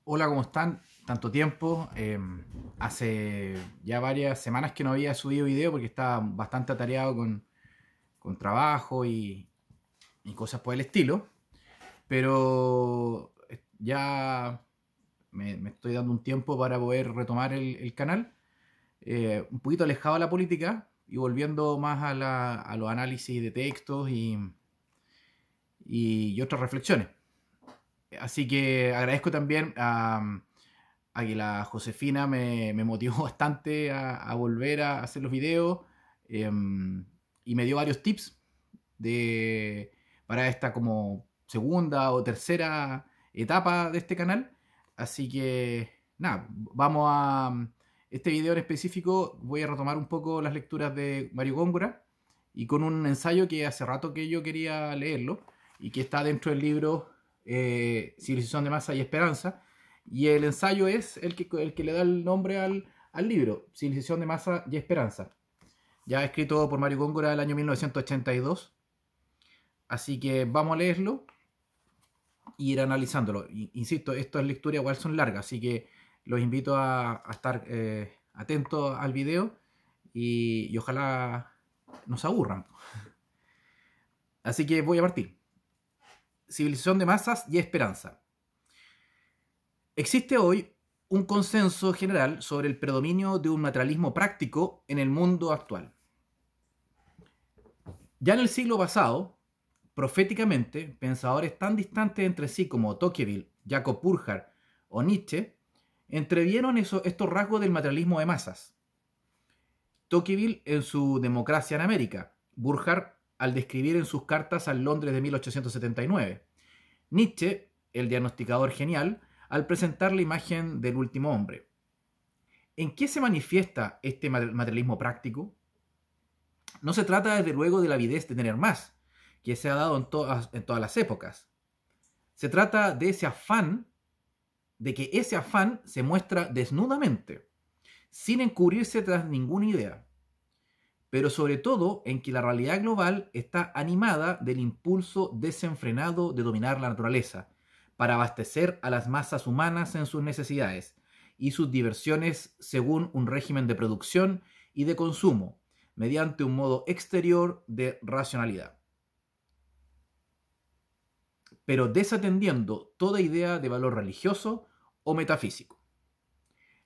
Hola, ¿cómo están? Tanto tiempo. Hace ya varias semanas que no había subido video porque estaba bastante atareado con trabajo y cosas por el estilo. Pero ya me estoy dando un tiempo para poder retomar el canal. Un poquito alejado de la política y volviendo más a los análisis de textos y otras reflexiones. Así que agradezco también a que la Josefina me motivó bastante a volver a hacer los videos eh, y me dio varios tips de, para esta como segunda o tercera etapa de este canal. Así que nada, vamos a este video en específico. Voy a retomar un poco las lecturas de Mario Góngora y con un ensayo que hace rato que yo quería leerlo y que está dentro del libro Civilización de Masa y Esperanza. Y el ensayo es el que le da el nombre al libro, Civilización de Masa y Esperanza. Ya escrito por Mario Góngora el año 1982. Así que vamos a leerlo y ir analizándolo. Insisto, estas lecturas igual son largas, así que los invito a estar atentos al video y ojalá nos aburran. Así que voy a partir. Civilización de masas y esperanza. Existe hoy un consenso general sobre el predominio de un materialismo práctico en el mundo actual. Ya en el siglo pasado, proféticamente, pensadores tan distantes entre sí como Tocqueville, Jacob Burckhardt o Nietzsche entrevieron estos rasgos del materialismo de masas. Tocqueville en su Democracia en América, Burckhardt al describir en sus cartas al Londres de 1879, Nietzsche, el diagnosticador genial, al presentar la imagen del último hombre. ¿En qué se manifiesta este materialismo práctico? No se trata desde luego de la avidez de tener más, que se ha dado en todas las épocas. Se trata de ese afán, de que ese afán se muestra desnudamente, sin encubrirse tras ninguna idea, pero sobre todo en que la realidad global está animada del impulso desenfrenado de dominar la naturaleza, para abastecer a las masas humanas en sus necesidades y sus diversiones según un régimen de producción y de consumo, mediante un modo exterior de racionalidad, pero desatendiendo toda idea de valor religioso o metafísico.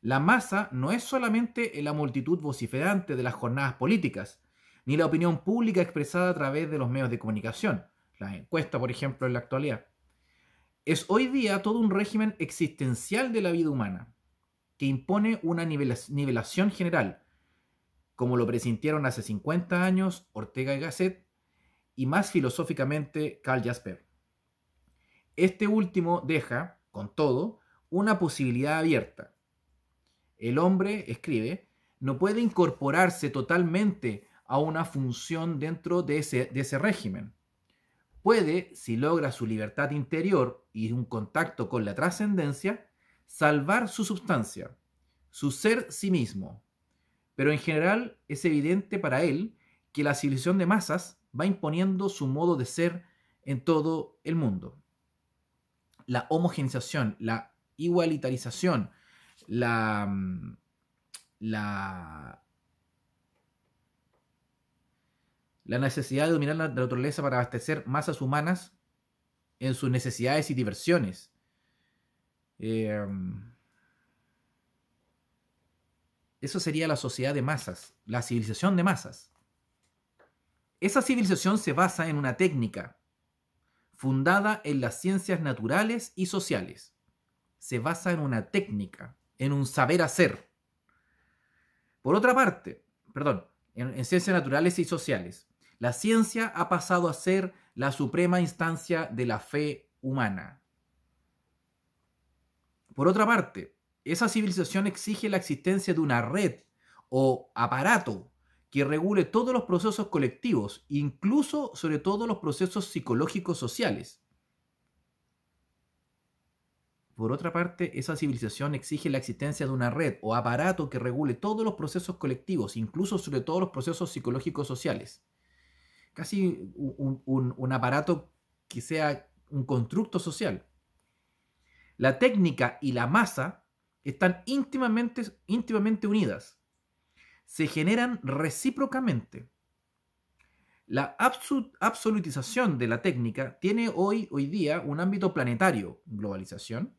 La masa no es solamente la multitud vociferante de las jornadas políticas, ni la opinión pública expresada a través de los medios de comunicación, las encuestas, por ejemplo, en la actualidad. Es hoy día todo un régimen existencial de la vida humana, que impone una nivelación general, como lo presintieron hace 50 años Ortega y Gasset y más filosóficamente Karl Jasper. Este último deja, con todo, una posibilidad abierta. El hombre, escribe, no puede incorporarse totalmente a una función dentro de ese régimen. Puede, si logra su libertad interior y un contacto con la trascendencia, salvar su substancia, su ser sí mismo. Pero en general es evidente para él que la civilización de masas va imponiendo su modo de ser en todo el mundo. La homogenización, la igualitarización, la, la, la necesidad de dominar la naturaleza para abastecer masas humanas en sus necesidades y diversiones. Eso sería la sociedad de masas, la civilización de masas. Esa civilización se basa en una técnica fundada en las ciencias naturales y sociales. Se basa en una técnica, en un saber hacer. Por otra parte, en ciencias naturales y sociales, la ciencia ha pasado a ser la suprema instancia de la fe humana. Por otra parte, esa civilización exige la existencia de una red o aparato que regule todos los procesos colectivos, incluso sobre todo los procesos psicológicos sociales. Por otra parte, esa civilización exige la existencia de una red o aparato que regule todos los procesos colectivos, incluso sobre todo los procesos psicológicos sociales. Casi un aparato que sea un constructo social. La técnica y la masa están íntimamente unidas. Se generan recíprocamente. La absolutización de la técnica tiene hoy día un ámbito planetario. Globalización.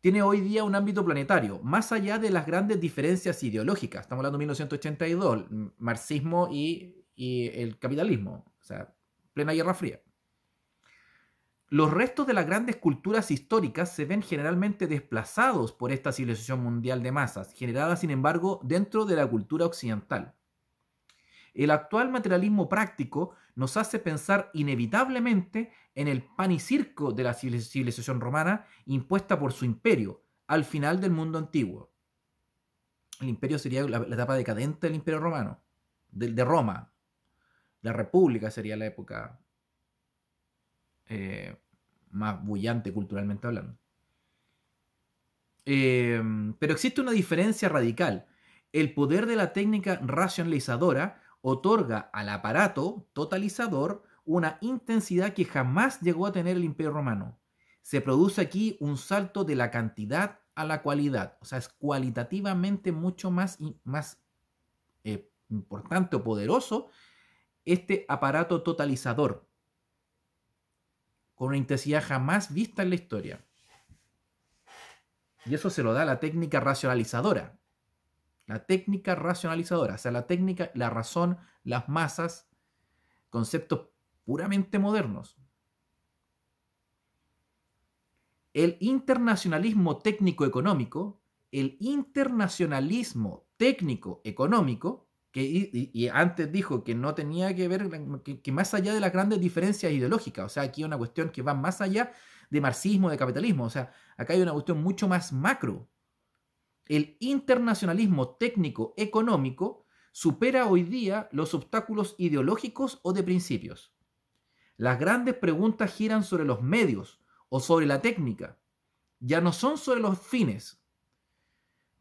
Tiene hoy día un ámbito planetario, más allá de las grandes diferencias ideológicas. Estamos hablando de 1982, marxismo y el capitalismo. O sea, plena Guerra Fría. Los restos de las grandes culturas históricas se ven generalmente desplazados por esta civilización mundial de masas, generada sin embargo dentro de la cultura occidental. El actual materialismo práctico nos hace pensar inevitablemente en el pan y circo de la civilización romana impuesta por su imperio al final del mundo antiguo. El imperio sería la etapa decadente del imperio romano, de Roma. La república sería la época más bullante culturalmente hablando. Pero existe una diferencia radical. El poder de la técnica racionalizadora otorga al aparato totalizador una intensidad que jamás llegó a tener el Imperio Romano. Se produce aquí un salto de la cantidad a la cualidad. O sea, es cualitativamente mucho más importante o poderoso este aparato totalizador, con una intensidad jamás vista en la historia. Y eso se lo da la técnica racionalizadora. La técnica racionalizadora, o sea, la técnica, la razón, las masas, conceptos puramente modernos. El internacionalismo técnico-económico, y antes dijo que no tenía que ver, que más allá de las grandes diferencias ideológicas, o sea, aquí hay una cuestión que va más allá de marxismo, de capitalismo, o sea, acá hay una cuestión mucho más macro. El internacionalismo técnico-económico supera hoy día los obstáculos ideológicos o de principios. Las grandes preguntas giran sobre los medios o sobre la técnica, ya no son sobre los fines.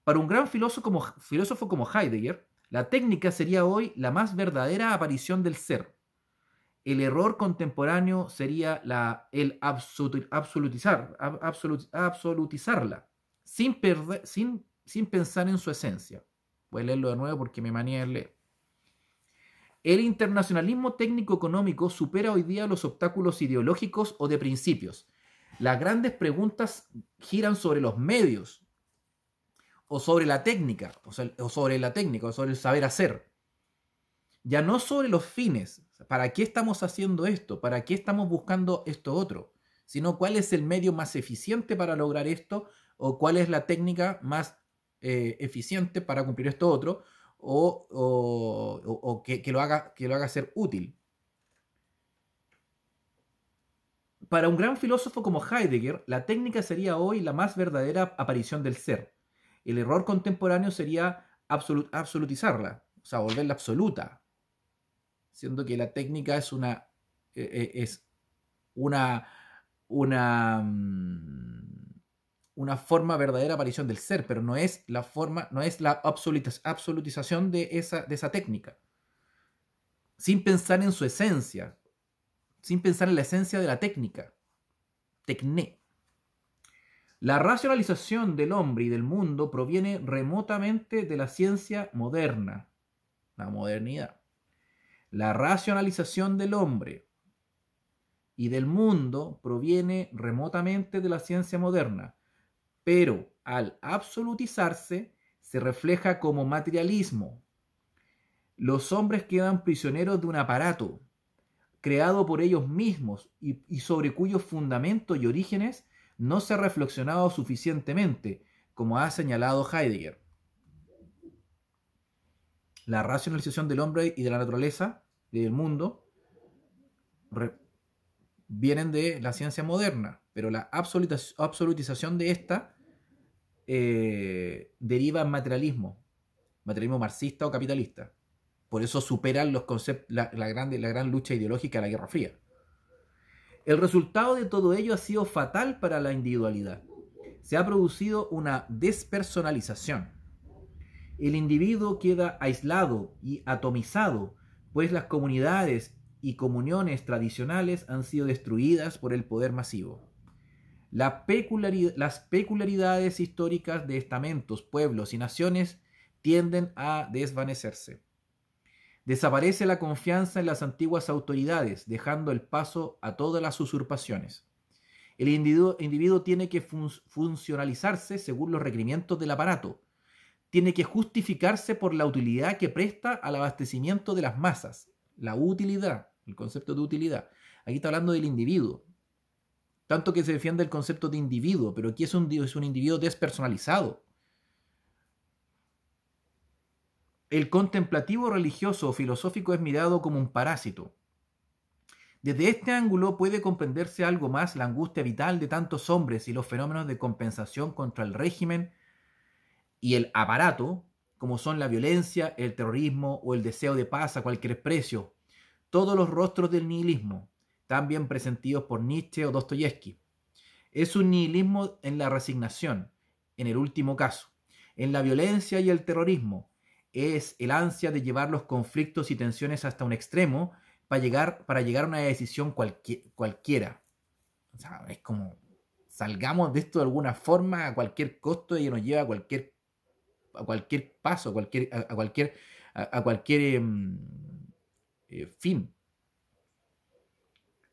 Para un gran filósofo como Heidegger, la técnica sería hoy la más verdadera aparición del ser. El error contemporáneo sería el absolutizarla, sin pensar en su esencia. Voy a leerlo de nuevo porque me manía en leer. El internacionalismo técnico-económico supera hoy día los obstáculos ideológicos o de principios. Las grandes preguntas giran sobre los medios, o sobre la técnica, o sobre el saber hacer. Ya no sobre los fines. ¿Para qué estamos haciendo esto? ¿Para qué estamos buscando esto otro? Sino cuál es el medio más eficiente para lograr esto, o cuál es la técnica más eficiente para cumplir esto otro, o que lo haga ser útil. Para un gran filósofo como Heidegger, la técnica sería hoy la más verdadera aparición del ser. El error contemporáneo sería absolutizarla, o sea, volverla absoluta, siendo que la técnica es una forma verdadera aparición del ser, pero no es la absolutización de esa técnica, sin pensar en su esencia, sin pensar en la esencia de la técnica. Tecné. La racionalización del hombre y del mundo proviene remotamente de la ciencia moderna, la modernidad. La racionalización del hombre y del mundo proviene remotamente de la ciencia moderna, pero al absolutizarse se refleja como materialismo. Los hombres quedan prisioneros de un aparato creado por ellos mismos y sobre cuyos fundamentos y orígenes no se ha reflexionado suficientemente, como ha señalado Heidegger. La racionalización del hombre y de la naturaleza, del mundo, vienen de la ciencia moderna, pero la absolutización de esta deriva en materialismo marxista o capitalista. Por eso superan los conceptos, la gran lucha ideológica de la Guerra Fría. El resultado de todo ello ha sido fatal para la individualidad. Se ha producido una despersonalización. El individuo queda aislado y atomizado, pues las comunidades y comuniones tradicionales han sido destruidas por el poder masivo. Las peculiaridades históricas de estamentos, pueblos y naciones tienden a desvanecerse. Desaparece la confianza en las antiguas autoridades, dejando el paso a todas las usurpaciones. El individuo tiene que funcionalizarse según los requerimientos del aparato. Tiene que justificarse por la utilidad que presta al abastecimiento de las masas. La utilidad, el concepto de utilidad. Aquí está hablando del individuo. Tanto que se defiende el concepto de individuo, pero aquí es un individuo despersonalizado. El contemplativo religioso o filosófico es mirado como un parásito. Desde este ángulo puede comprenderse algo más la angustia vital de tantos hombres y los fenómenos de compensación contra el régimen y el aparato, como son la violencia, el terrorismo o el deseo de paz a cualquier precio. Todos los rostros del nihilismo, también presentidos por Nietzsche o Dostoyevsky. Es un nihilismo en la resignación, en el último caso, en la violencia y el terrorismo. Es el ansia de llevar los conflictos y tensiones hasta un extremo para llegar a una decisión cualquiera. O sea, es como, salgamos de esto de alguna forma a cualquier costo y nos lleva a cualquier paso, a cualquier fin.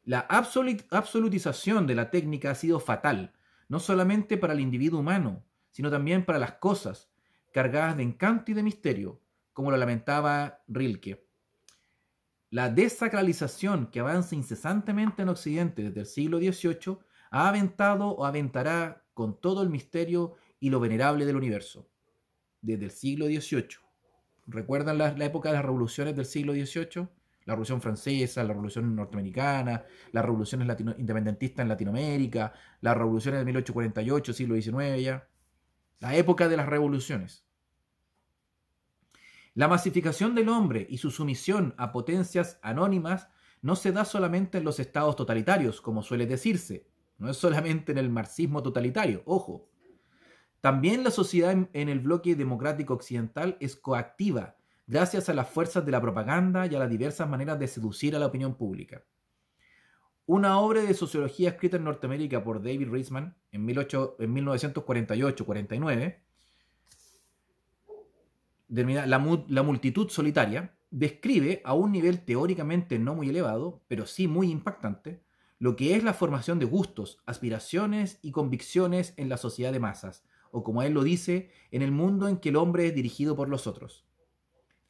La absolutización de la técnica ha sido fatal, no solamente para el individuo humano, sino también para las cosas, cargadas de encanto y de misterio, como lo lamentaba Rilke. La desacralización que avanza incesantemente en Occidente desde el siglo XVIII ha aventado o aventará con todo el misterio y lo venerable del universo. Desde el siglo XVIII. ¿Recuerdan la época de las revoluciones del siglo XVIII? La Revolución Francesa, la Revolución Norteamericana, las revoluciones independentistas en Latinoamérica, las revoluciones de 1848, siglo XIX ya. La época de las revoluciones. La masificación del hombre y su sumisión a potencias anónimas no se da solamente en los estados totalitarios, como suele decirse. No es solamente en el marxismo totalitario, ojo. También la sociedad en el bloque democrático occidental es coactiva, gracias a las fuerzas de la propaganda y a las diversas maneras de seducir a la opinión pública. Una obra de sociología escrita en Norteamérica por David Riesman en 1948-49, la multitud solitaria, describe a un nivel teóricamente no muy elevado, pero sí muy impactante, lo que es la formación de gustos, aspiraciones y convicciones en la sociedad de masas, o como él lo dice, en el mundo en que el hombre es dirigido por los otros.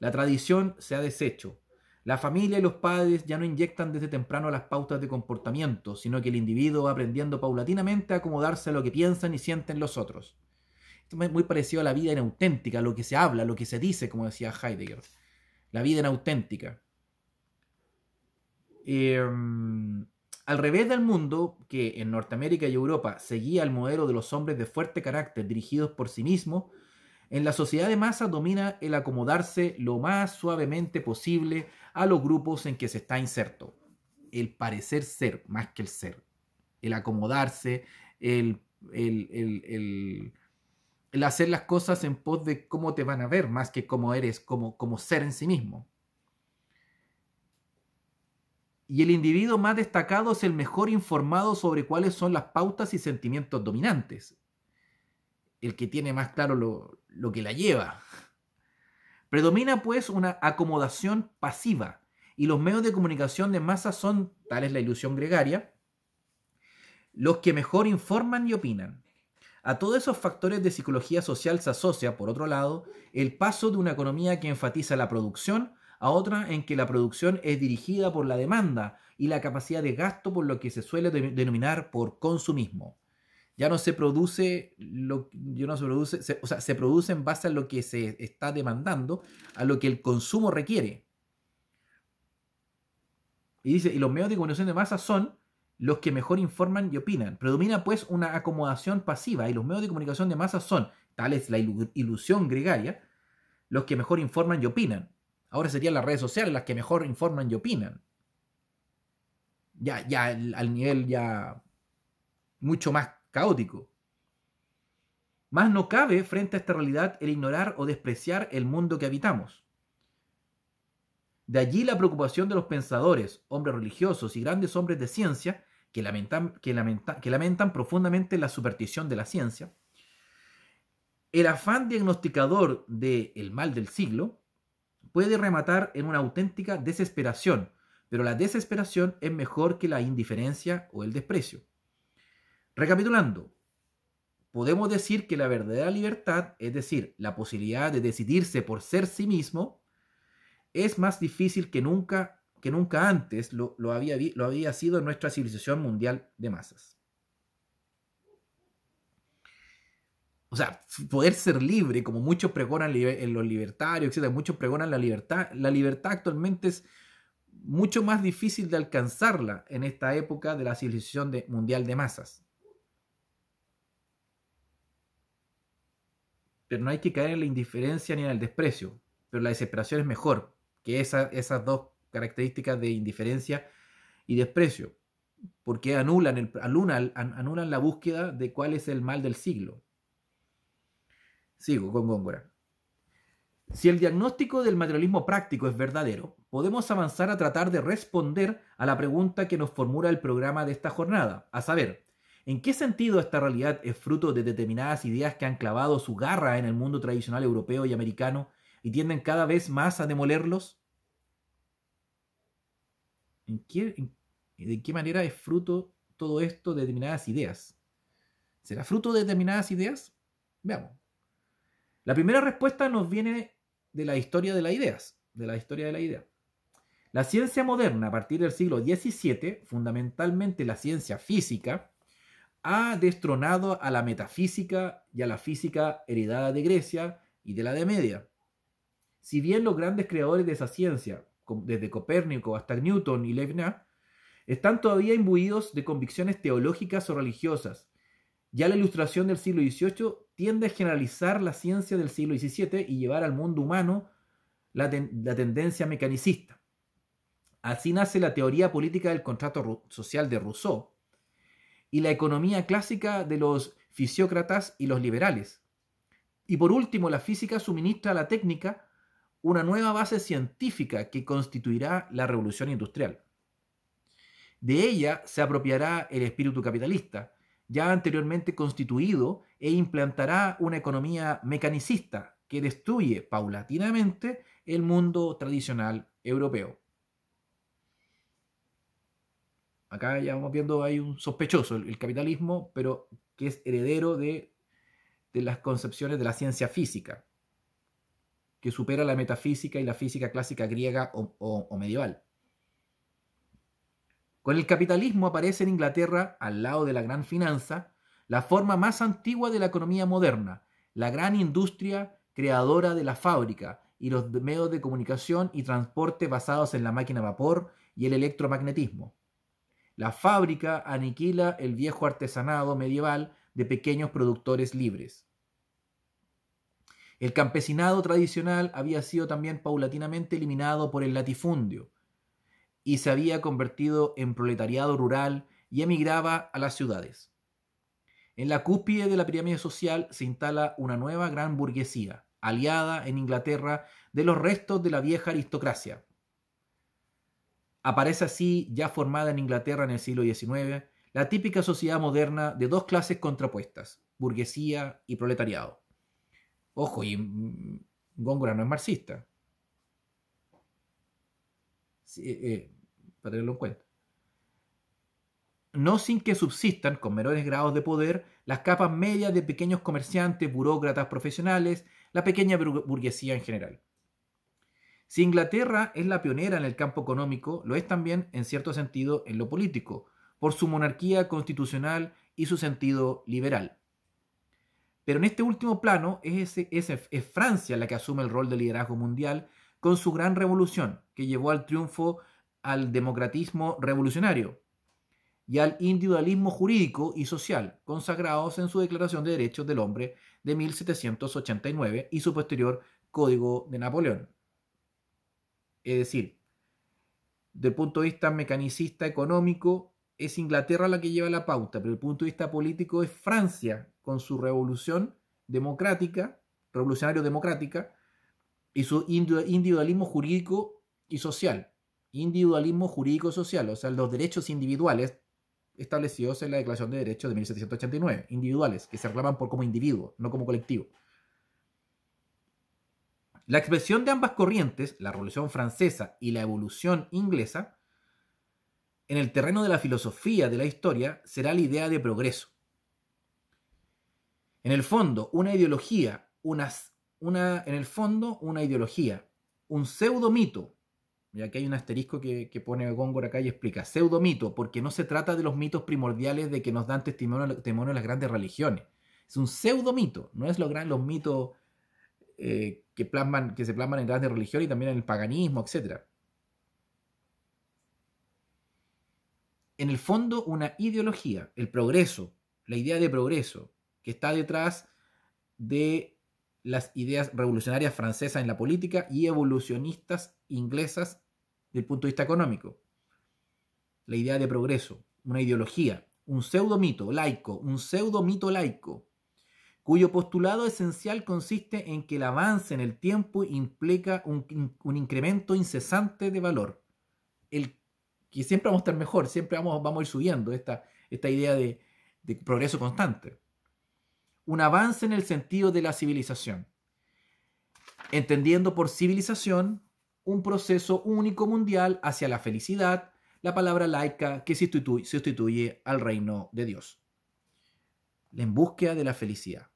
La tradición se ha deshecho. La familia y los padres ya no inyectan desde temprano las pautas de comportamiento, sino que el individuo va aprendiendo paulatinamente a acomodarse a lo que piensan y sienten los otros. Esto es muy parecido a la vida inauténtica, lo que se habla, lo que se dice, como decía Heidegger. La vida inauténtica. Al revés del mundo, que en Norteamérica y Europa seguía el modelo de los hombres de fuerte carácter dirigidos por sí mismos, en la sociedad de masa domina el acomodarse lo más suavemente posible a los grupos en que se está inserto. El parecer ser más que el ser. El acomodarse, el hacer las cosas en pos de cómo te van a ver más que cómo eres como ser en sí mismo. Y el individuo más destacado es el mejor informado sobre cuáles son las pautas y sentimientos dominantes. El que tiene más claro lo que la lleva. Predomina pues una acomodación pasiva y los medios de comunicación de masa son, tal es la ilusión gregaria, los que mejor informan y opinan. A todos esos factores de psicología social se asocia, por otro lado, el paso de una economía que enfatiza la producción a otra en que la producción es dirigida por la demanda y la capacidad de gasto por lo que se suele denominar por consumismo. Ya no se produce, se produce en base a lo que se está demandando, a lo que el consumo requiere. Y dice, y los medios de comunicación de masa son los que mejor informan y opinan. Predomina pues una acomodación pasiva y los medios de comunicación de masa son, tal es la ilusión gregaria, los que mejor informan y opinan. Ahora serían las redes sociales las que mejor informan y opinan. Ya al nivel ya mucho más caótico. Más no cabe frente a esta realidad el ignorar o despreciar el mundo que habitamos. De allí la preocupación de los pensadores, hombres religiosos y grandes hombres de ciencia que lamentan profundamente la superstición de la ciencia, el afán diagnosticador del mal del siglo puede rematar en una auténtica desesperación, pero la desesperación es mejor que la indiferencia o el desprecio. Recapitulando, podemos decir que la verdadera libertad, es decir, la posibilidad de decidirse por ser sí mismo, es más difícil que nunca antes lo había sido en nuestra civilización mundial de masas. O sea, poder ser libre, como muchos pregonan en los libertarios, etc., muchos pregonan la libertad actualmente es mucho más difícil de alcanzarla en esta época de la civilización mundial de masas. Pero no hay que caer en la indiferencia ni en el desprecio, pero la desesperación es mejor que esas dos características de indiferencia y desprecio, porque anulan la búsqueda de cuál es el mal del siglo. Sigo con Góngora. Si el diagnóstico del materialismo práctico es verdadero, podemos avanzar a tratar de responder a la pregunta que nos formula el programa de esta jornada, a saber, ¿en qué sentido esta realidad es fruto de determinadas ideas que han clavado su garra en el mundo tradicional europeo y americano y tienden cada vez más a demolerlos? ¿De qué manera es fruto todo esto de determinadas ideas? ¿Será fruto de determinadas ideas? Veamos. La primera respuesta nos viene de la historia de las ideas, La ciencia moderna, a partir del siglo XVII, fundamentalmente la ciencia física, ha destronado a la metafísica y a la física heredada de Grecia y de la Edad Media. Si bien los grandes creadores de esa ciencia, desde Copérnico hasta Newton y Leibniz, están todavía imbuidos de convicciones teológicas o religiosas, ya la Ilustración del siglo XVIII tiende a generalizar la ciencia del siglo XVII y llevar al mundo humano la tendencia mecanicista. Así nace la teoría política del contrato social de Rousseau y la economía clásica de los fisiócratas y los liberales. Y por último, la física suministra a la técnica una nueva base científica que constituirá la revolución industrial. De ella se apropiará el espíritu capitalista, ya anteriormente constituido, e implantará una economía mecanicista que destruye paulatinamente el mundo tradicional europeo. Acá ya vamos viendo, hay un sospechoso, el capitalismo, pero que es heredero de las concepciones de la ciencia física, que supera la metafísica y la física clásica griega o medieval. Con el capitalismo aparece en Inglaterra, al lado de la gran finanza, la forma más antigua de la economía moderna, la gran industria creadora de la fábrica y los medios de comunicación y transporte basados en la máquina a vapor y el electromagnetismo. La fábrica aniquila el viejo artesanado medieval de pequeños productores libres. El campesinado tradicional había sido también paulatinamente eliminado por el latifundio y se había convertido en proletariado rural y emigraba a las ciudades. En la cúspide de la pirámide social se instala una nueva gran burguesía, aliada en Inglaterra de los restos de la vieja aristocracia. Aparece así, ya formada en Inglaterra en el siglo XIX, la típica sociedad moderna de dos clases contrapuestas, burguesía y proletariado. Ojo, y Góngora no es marxista. Para tenerlo en cuenta. No sin que subsistan, con menores grados de poder, las capas medias de pequeños comerciantes, burócratas profesionales, la pequeña burguesía en general. Si Inglaterra es la pionera en el campo económico, lo es también, en cierto sentido, en lo político, por su monarquía constitucional y su sentido liberal. Pero en este último plano es Francia la que asume el rol de liderazgo mundial con su gran revolución, que llevó al triunfo al democratismo revolucionario y al individualismo jurídico y social, consagrados en su Declaración de Derechos del Hombre de 1789 y su posterior Código de Napoleón. Es decir, del punto de vista mecanicista económico, es Inglaterra la que lleva la pauta, pero desde el punto de vista político es Francia con su revolución democrática, revolucionario democrática, y su individualismo jurídico y social. Individualismo jurídico social, o sea, los derechos individuales establecidos en la Declaración de Derechos de 1789, individuales, que se reclaman como individuo, no como colectivo. La expresión de ambas corrientes, la Revolución Francesa y la Evolución Inglesa, en el terreno de la filosofía de la historia, será la idea de progreso. En el fondo, una ideología, un pseudomito, y aquí hay un asterisco que pone Góngora acá y explica, pseudomito, porque no se trata de los mitos primordiales de que nos dan testimonio las grandes religiones. Es un pseudomito, no es los mitos que se plasman en grandes religiones y también en el paganismo, etc. En el fondo, una ideología, el progreso, la idea de progreso, que está detrás de las ideas revolucionarias francesas en la política y evolucionistas inglesas del punto de vista económico. La idea de progreso, una ideología, un pseudomito laico, cuyo postulado esencial consiste en que el avance en el tiempo implica un incremento incesante de valor. Que siempre vamos a estar mejor, siempre vamos a ir subiendo esta idea de progreso constante. Un avance en el sentido de la civilización, entendiendo por civilización un proceso único mundial hacia la felicidad, la palabra laica que sustituye al reino de Dios. En búsqueda de la felicidad.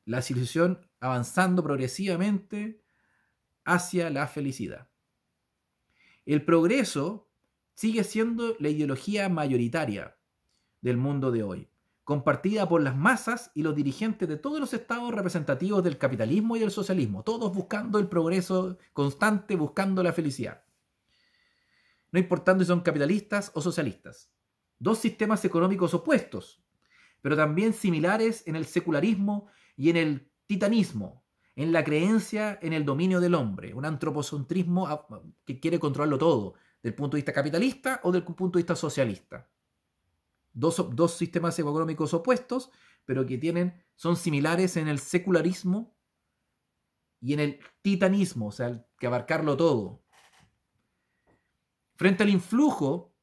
La civilización avanzando progresivamente hacia la felicidad. El progreso sigue siendo la ideología mayoritaria del mundo de hoy, compartida por las masas y los dirigentes de todos los estados representativos del capitalismo y del socialismo, todos buscando el progreso constante, buscando la felicidad. No importando si son capitalistas o socialistas. Dos sistemas económicos opuestos, pero también similares en el secularismo y en el titanismo, en la creencia en el dominio del hombre, un antropocentrismo que quiere controlarlo todo, del punto de vista capitalista o del punto de vista socialista. Dos sistemas económicos opuestos, pero que son similares en el secularismo y en el titanismo, o sea, que abarcarlo todo. Frente al influjo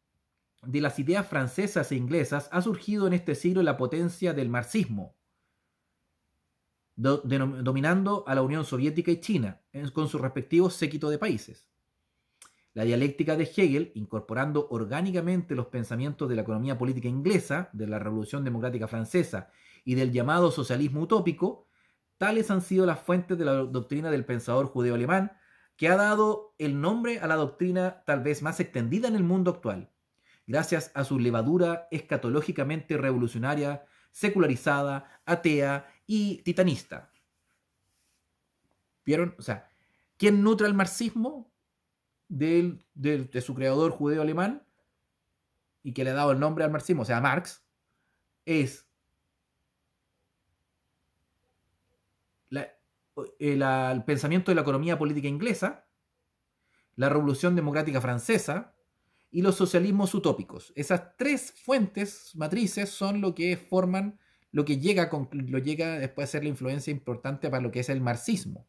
de las ideas francesas e inglesas, ha surgido en este siglo la potencia del marxismo, dominando a la Unión Soviética y China, con sus respectivos séquitos de países. La dialéctica de Hegel, incorporando orgánicamente los pensamientos de la economía política inglesa, de la Revolución Democrática Francesa y del llamado socialismo utópico, tales han sido las fuentes de la doctrina del pensador judeo-alemán, que ha dado el nombre a la doctrina tal vez más extendida en el mundo actual, gracias a su levadura escatológicamente revolucionaria, secularizada, atea y titanista. ¿Vieron? O sea, ¿quién nutre al marxismo? De su creador judeo-alemán, y que le ha dado el nombre al marxismo, o sea, Marx, es el pensamiento de la economía política inglesa, la Revolución Democrática Francesa y los socialismos utópicos. Esas tres fuentes matrices son lo que forman, lo que llega después a ser la influencia importante para lo que es el marxismo.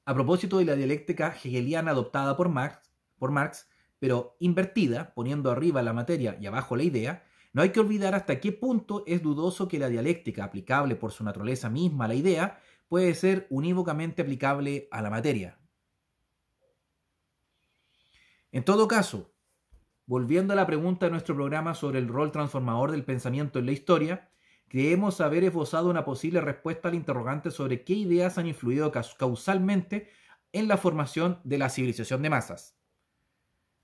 A propósito de la dialéctica hegeliana adoptada por Marx, pero invertida, poniendo arriba la materia y abajo la idea, no hay que olvidar hasta qué punto es dudoso que la dialéctica, aplicable por su naturaleza misma a la idea, puede ser unívocamente aplicable a la materia. En todo caso, volviendo a la pregunta de nuestro programa sobre el rol transformador del pensamiento en la historia, creemos haber esbozado una posible respuesta al interrogante sobre qué ideas han influido causalmente en la formación de la civilización de masas.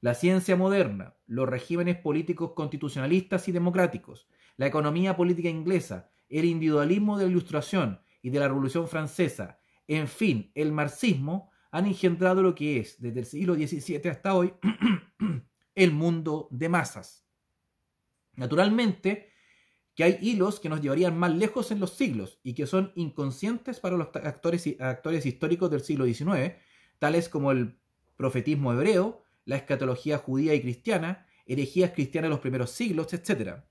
La ciencia moderna, los regímenes políticos constitucionalistas y democráticos, la economía política inglesa, el individualismo de la Ilustración y de la Revolución Francesa, en fin, el marxismo, han engendrado lo que es, desde el siglo XVII hasta hoy, el mundo de masas. Naturalmente, que hay hilos que nos llevarían más lejos en los siglos y que son inconscientes para los actores históricos del siglo XIX, tales como el profetismo hebreo, la escatología judía y cristiana, herejías cristianas de los primeros siglos, etc.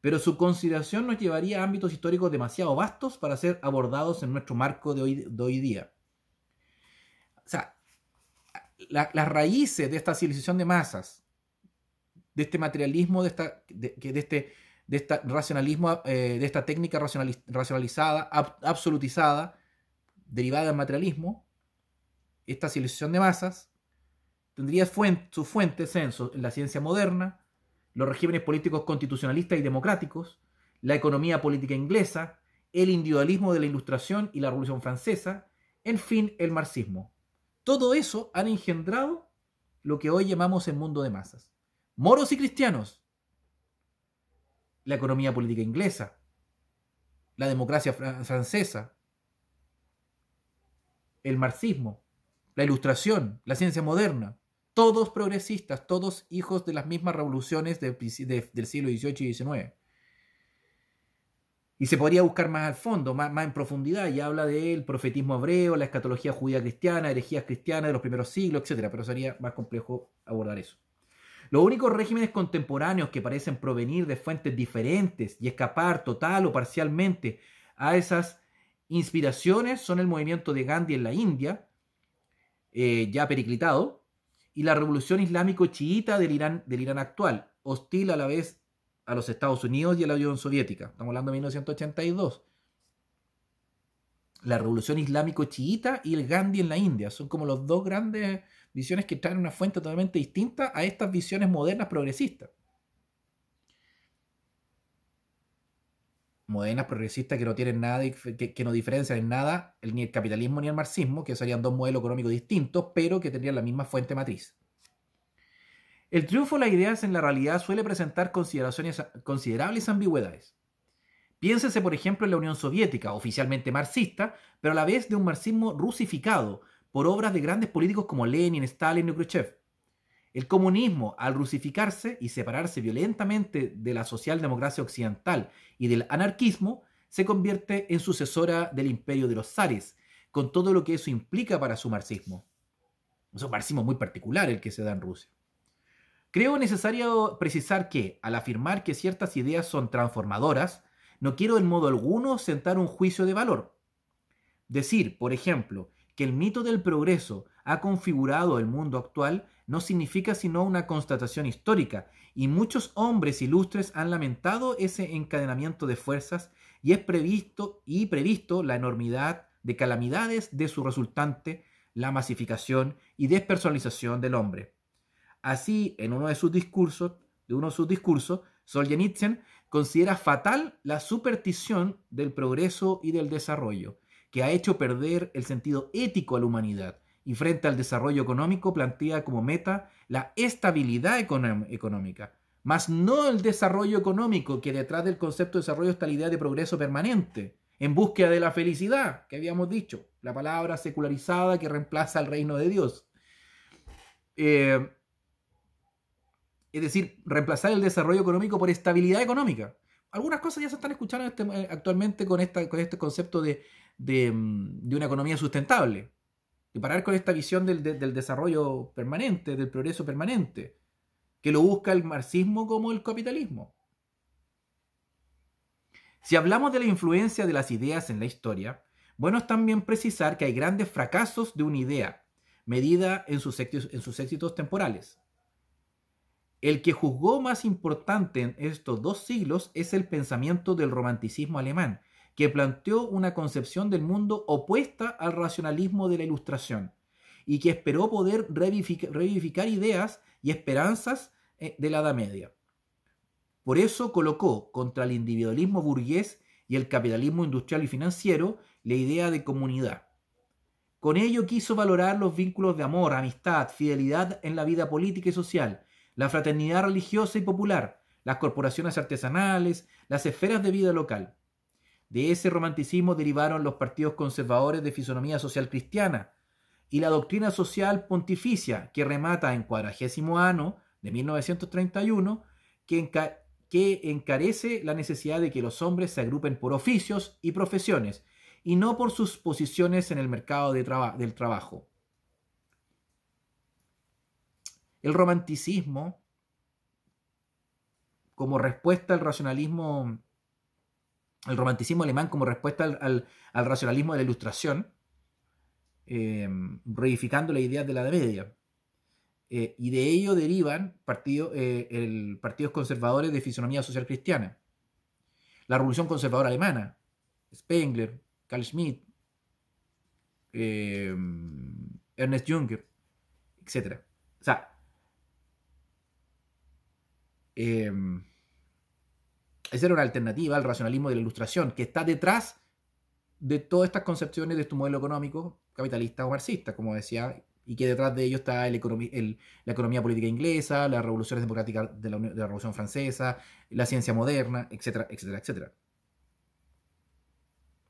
pero su consideración nos llevaría a ámbitos históricos demasiado vastos para ser abordados en nuestro marco de hoy día. O sea, las raíces de esta civilización de masas, de este materialismo, de este racionalismo, de esta técnica racionalizada, absolutizada, derivada del materialismo, esta civilización de masas tendría sus fuentes en la ciencia moderna, los regímenes políticos constitucionalistas y democráticos, la economía política inglesa, el individualismo de la Ilustración y la Revolución Francesa, en fin, el marxismo. Todo eso han engendrado lo que hoy llamamos el mundo de masas. Moros y cristianos, la economía política inglesa, la democracia francesa, el marxismo, la Ilustración, la ciencia moderna, todos progresistas, todos hijos de las mismas revoluciones del siglo XVIII y XIX. Y se podría buscar más al fondo, más en profundidad, y habla del profetismo hebreo, la escatología judía cristiana, herejías cristianas de los primeros siglos, etc. Pero sería más complejo abordar eso. Los únicos regímenes contemporáneos que parecen provenir de fuentes diferentes y escapar total o parcialmente a esas inspiraciones son el movimiento de Gandhi en la India, ya periclitado, y la revolución islámico-chiita del Irán actual, hostil a la vez a los Estados Unidos y a la Unión Soviética. Estamos hablando de 1982. La revolución islámico-chiita y el Gandhi en la India son como las dos grandes visiones que traen una fuente totalmente distinta a estas visiones modernas progresistas. Modernas progresistas que no tienen nada, que no diferencian en nada ni el capitalismo ni el marxismo, que serían dos modelos económicos distintos, pero que tendrían la misma fuente matriz. El triunfo de las ideas en la realidad suele presentar considerables ambigüedades. Piénsese, por ejemplo, en la Unión Soviética, oficialmente marxista, pero a la vez de un marxismo rusificado por obras de grandes políticos como Lenin, Stalin y Khrushchev. El comunismo, al rusificarse y separarse violentamente de la socialdemocracia occidental y del anarquismo, se convierte en sucesora del imperio de los zares, con todo lo que eso implica para su marxismo. Es un marxismo muy particular el que se da en Rusia. Creo necesario precisar que, al afirmar que ciertas ideas son transformadoras, no quiero en modo alguno sentar un juicio de valor. Decir, por ejemplo, que el mito del progreso ha configurado el mundo actual no significa sino una constatación histórica, y muchos hombres ilustres han lamentado ese encadenamiento de fuerzas y es previsto la enormidad de calamidades de su resultante, la masificación y despersonalización del hombre. Así, en uno de sus discursos, Solzhenitsyn considera fatal la superstición del progreso y del desarrollo, que ha hecho perder el sentido ético a la humanidad, y frente al desarrollo económico plantea como meta la estabilidad económica, mas no el desarrollo económico, que detrás del concepto de desarrollo está la idea de progreso permanente, en búsqueda de la felicidad, que habíamos dicho, la palabra secularizada que reemplaza al reino de Dios. Es decir, reemplazar el desarrollo económico por estabilidad económica. Algunas cosas ya se están escuchando actualmente con este concepto de una economía sustentable. Y parar con esta visión del desarrollo permanente, del progreso permanente, que lo busca el marxismo como el capitalismo. Si hablamos de la influencia de las ideas en la historia, bueno es también precisar que hay grandes fracasos de una idea, medida en sus éxitos temporales. El que juzgó más importante en estos 2 siglos es el pensamiento del romanticismo alemán, que planteó una concepción del mundo opuesta al racionalismo de la Ilustración y que esperó poder revivificar ideas y esperanzas de la Edad Media. Por eso colocó contra el individualismo burgués y el capitalismo industrial y financiero la idea de comunidad. Con ello quiso valorar los vínculos de amor, amistad, fidelidad en la vida política y social, la fraternidad religiosa y popular, las corporaciones artesanales, las esferas de vida local. De ese romanticismo derivaron los partidos conservadores de fisonomía social cristiana y la doctrina social pontificia, que remata en 40º año de 1931, que encarece la necesidad de que los hombres se agrupen por oficios y profesiones y no por sus posiciones en el mercado del trabajo. El romanticismo como respuesta al racionalismo, al romanticismo alemán, como respuesta al racionalismo de la Ilustración, reificando las ideas de la Edad Media. Y de ello derivan partidos conservadores de fisonomía social cristiana. La Revolución Conservadora Alemana, Spengler, Carl Schmitt, Ernest Jünger, etc. O sea, esa era una alternativa al racionalismo de la Ilustración, que está detrás de todas estas concepciones de tu modelo económico capitalista o marxista, como decía, y que detrás de ello está la economía política inglesa, las revoluciones democráticas de la Revolución Francesa, la ciencia moderna, etcétera, etcétera, etcétera.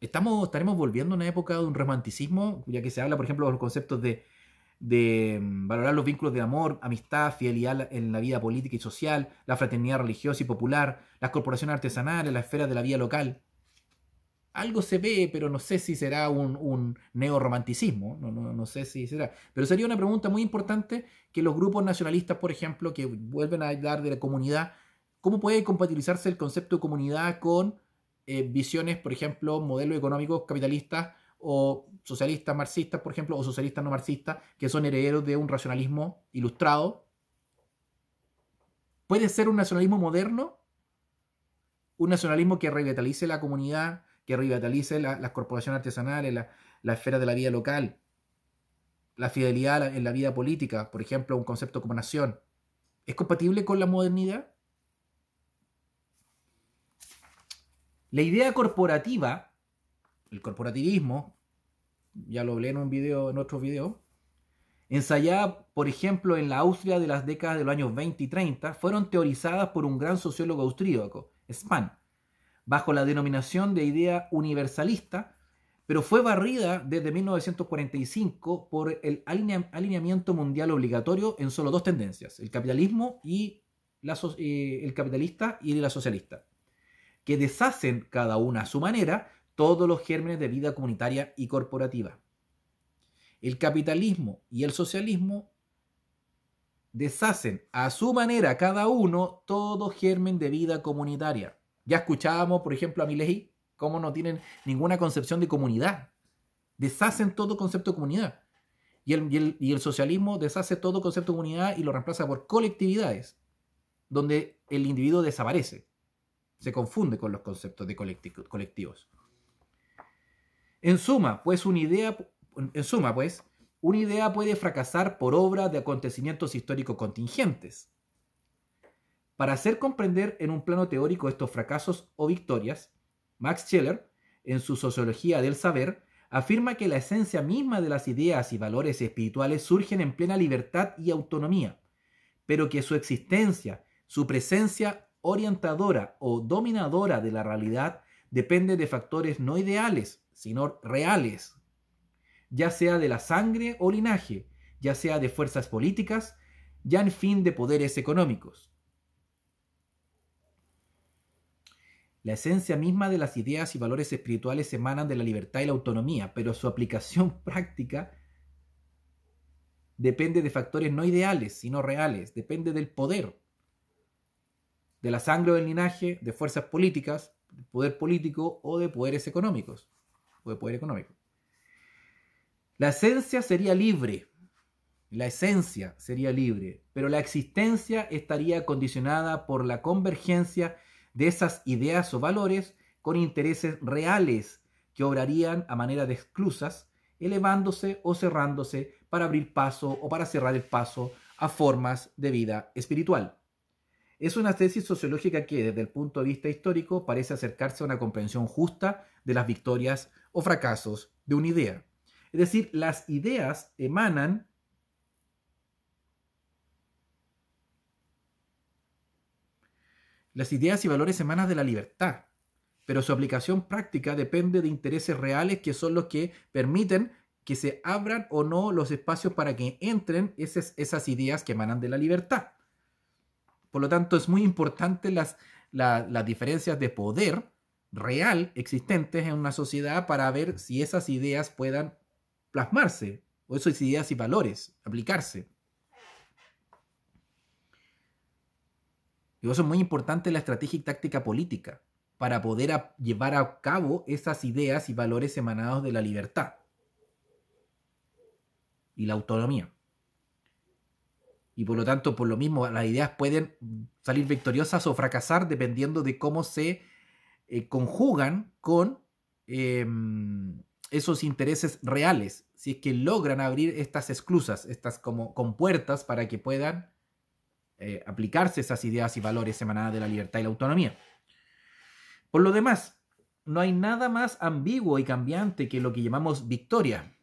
Estaremos volviendo a una época de un romanticismo, ya que se habla, por ejemplo, de los conceptos de valorar los vínculos de amor, amistad, fidelidad en la vida política y social, la fraternidad religiosa y popular, las corporaciones artesanales, las esferas de la vida local. Algo se ve, pero no sé si será un neorromanticismo, no sé si será. Pero sería una pregunta muy importante que los grupos nacionalistas, por ejemplo, que vuelven a hablar de la comunidad, ¿cómo puede compatibilizarse el concepto de comunidad con visiones, por ejemplo, modelos económicos capitalistas o socialistas marxistas, por ejemplo, o socialistas no marxistas, que son herederos de un racionalismo ilustrado? ¿Puede ser un nacionalismo moderno? Un nacionalismo que revitalice la comunidad, que revitalice las corporaciones artesanales, la esfera de la vida local, la fidelidad en la vida política, por ejemplo, un concepto como nación. ¿Es compatible con la modernidad? La idea corporativa, el corporativismo, ya lo hablé en otro video, ensayada, por ejemplo, en la Austria de las décadas de los años 20 y 30, fueron teorizadas por un gran sociólogo austríaco, Spahn, bajo la denominación de idea universalista, pero fue barrida desde 1945 por el alineamiento mundial obligatorio en solo dos tendencias, el capitalismo y el capitalista y la socialista, que deshacen cada una a su manera todos los gérmenes de vida comunitaria y corporativa. El capitalismo y el socialismo deshacen a su manera cada uno todo germen de vida comunitaria. Ya escuchábamos, por ejemplo, a Milei, cómo no tienen ninguna concepción de comunidad. Deshacen todo concepto de comunidad. Y el socialismo deshace todo concepto de comunidad y lo reemplaza por colectividades, donde el individuo desaparece. Se confunde con los conceptos de colectivos. En suma, una idea puede fracasar por obra de acontecimientos históricos contingentes. Para hacer comprender en un plano teórico estos fracasos o victorias, Max Scheler, en su Sociología del Saber, afirma que la esencia misma de las ideas y valores espirituales surgen en plena libertad y autonomía, pero que su existencia, su presencia orientadora o dominadora de la realidad depende de factores no ideales, sino reales, ya sea de la sangre o linaje, ya sea de fuerzas políticas, ya en fin de poderes económicos. La esencia misma de las ideas y valores espirituales emanan de la libertad y la autonomía, pero su aplicación práctica depende de factores no ideales, sino reales, depende del poder, de la sangre o del linaje, de fuerzas políticas, de poder político o de poderes económicos, o de poder económico. La esencia sería libre, pero la existencia estaría condicionada por la convergencia de esas ideas o valores con intereses reales que obrarían a manera de esclusas, elevándose o cerrándose para abrir paso o para cerrar el paso a formas de vida espiritual. Es una tesis sociológica que, desde el punto de vista histórico, parece acercarse a una comprensión justa de las victorias o fracasos de una idea. Es decir, las ideas emanan Las ideas y valores emanan de la libertad, pero su aplicación práctica depende de intereses reales que son los que permiten que se abran o no los espacios para que entren esas ideas que emanan de la libertad. Por lo tanto, es muy importante las diferencias de poder real existentes en una sociedad para ver si esas ideas puedan plasmarse, o esas ideas y valores aplicarse. Y eso es muy importante en la estrategia y táctica política, para poder llevar a cabo esas ideas y valores emanados de la libertad y la autonomía. Y por lo tanto, por lo mismo, las ideas pueden salir victoriosas o fracasar dependiendo de cómo se conjugan con esos intereses reales. Si es que logran abrir estas esclusas, estas como compuertas para que puedan aplicarse esas ideas y valores emanadas de la libertad y la autonomía. Por lo demás, no hay nada más ambiguo y cambiante que lo que llamamos victoria.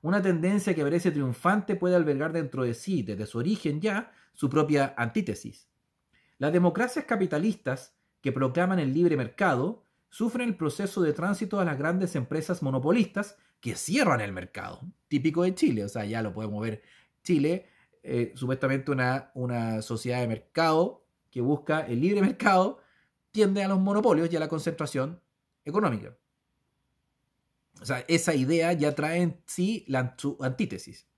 Una tendencia que parece triunfante puede albergar dentro de sí, desde su origen ya, su propia antítesis. Las democracias capitalistas que proclaman el libre mercado sufren el proceso de tránsito a las grandes empresas monopolistas que cierran el mercado, típico de Chile. O sea, ya lo podemos ver. Chile, supuestamente una sociedad de mercado que busca el libre mercado, tiende a los monopolios y a la concentración económica. O sea, esa idea ya trae en sí su antítesis.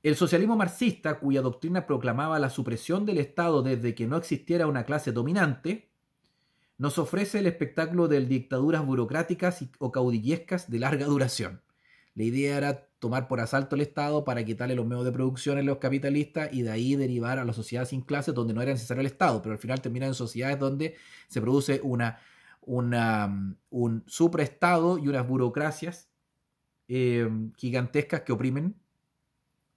El socialismo marxista, cuya doctrina proclamaba la supresión del Estado desde que no existiera una clase dominante, nos ofrece el espectáculo de dictaduras burocráticas o caudillescas de larga duración. La idea era tomar por asalto el Estado para quitarle los medios de producción a los capitalistas y de ahí derivar a la sociedad sin clases donde no era necesario el Estado, pero al final termina en sociedades donde se produce un supraestado y unas burocracias gigantescas que oprimen,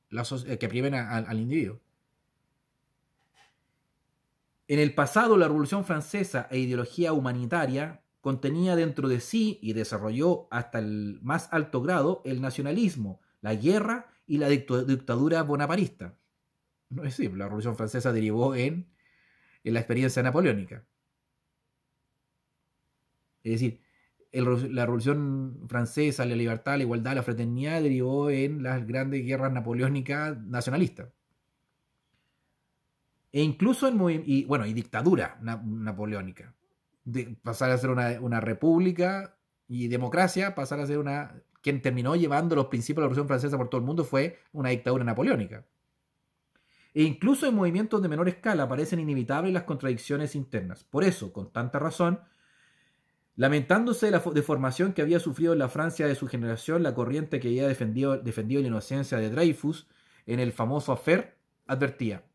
al individuo. En el pasado, la Revolución Francesa e ideología humanitaria contenía dentro de sí y desarrolló hasta el más alto grado el nacionalismo, la guerra y la dictadura bonapartista. No es decir, la Revolución Francesa derivó en la experiencia napoleónica. Es decir, la Revolución Francesa, la libertad, la igualdad, la fraternidad derivó en las grandes guerras napoleónicas nacionalistas. E incluso y dictadura napoleónica. Pasar a ser una república y democracia, pasar a ser quien terminó llevando los principios de la Revolución Francesa por todo el mundo fue una dictadura napoleónica. E incluso en movimientos de menor escala parecen inevitables las contradicciones internas. Por eso, con tanta razón, lamentándose de la deformación que había sufrido en la Francia de su generación, la corriente que había defendido la inocencia de Dreyfus en el famoso affaire, advertía: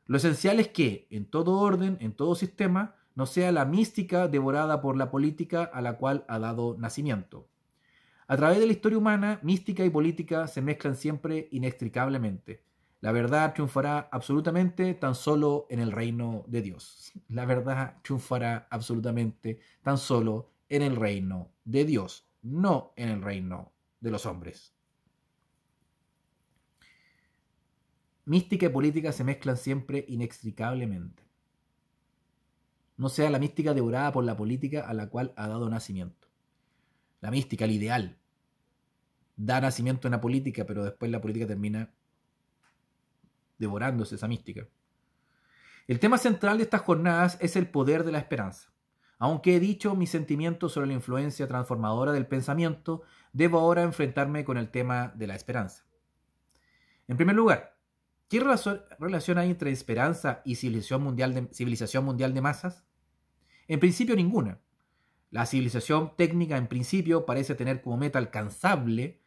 lo esencial es que, en todo orden, en todo sistema, no sea la mística devorada por la política a la cual ha dado nacimiento. A través de la historia humana, mística y política se mezclan siempre inextricablemente. La verdad triunfará absolutamente tan solo en el reino de Dios. La verdad triunfará absolutamente tan solo en el reino de Dios, no en el reino de los hombres. Mística y política se mezclan siempre inextricablemente. No sea la mística devorada por la política a la cual ha dado nacimiento. La mística, el ideal, da nacimiento en la política, pero después la política termina devorándose esa mística. El tema central de estas jornadas es el poder de la esperanza. Aunque he dicho mis sentimientos sobre la influencia transformadora del pensamiento, debo ahora enfrentarme con el tema de la esperanza. En primer lugar, ¿qué relación hay entre esperanza y civilización mundial de masas? En principio, ninguna. La civilización técnica, en principio, parece tener como meta alcanzable,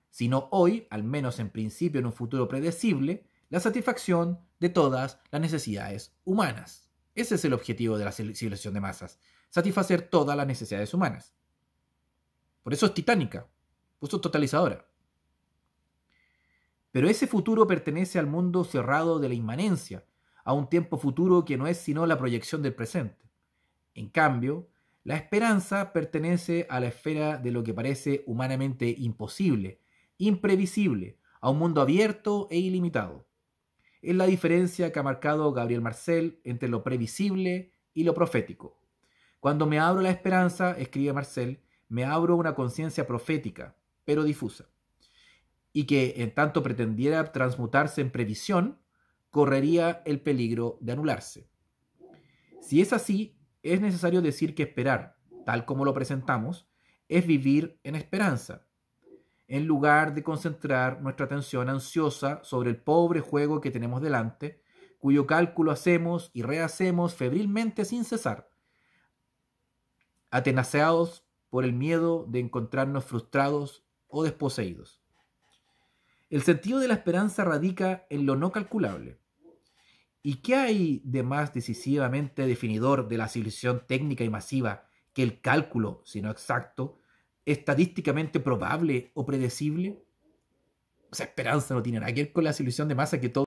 si no hoy, al menos en principio en un futuro predecible, la satisfacción de todas las necesidades humanas. Ese es el objetivo de la civilización de masas, satisfacer todas las necesidades humanas. Por eso es titánica, por eso es totalizadora. Pero ese futuro pertenece al mundo cerrado de la inmanencia, a un tiempo futuro que no es sino la proyección del presente. En cambio, la esperanza pertenece a la esfera de lo que parece humanamente imposible, imprevisible, a un mundo abierto e ilimitado. Es la diferencia que ha marcado Gabriel Marcel entre lo previsible y lo profético. Cuando me abro a la esperanza, escribe Marcel, me abro una conciencia profética, pero difusa, y que en tanto pretendiera transmutarse en previsión, correría el peligro de anularse. Si es así, es necesario decir que esperar, tal como lo presentamos, es vivir en esperanza. en lugar de concentrar nuestra atención ansiosa sobre el pobre juego que tenemos delante, cuyo cálculo hacemos y rehacemos febrilmente sin cesar, atenaceados por el miedo de encontrarnos frustrados o desposeídos. El sentido de la esperanza radica en lo no calculable. ¿Y qué hay de más decisivamente definidor de la civilización técnica y masiva que el cálculo, si no exacto, estadísticamente probable o predecible? O sea, esperanza no tiene nada que ver con la civilización de masa que todo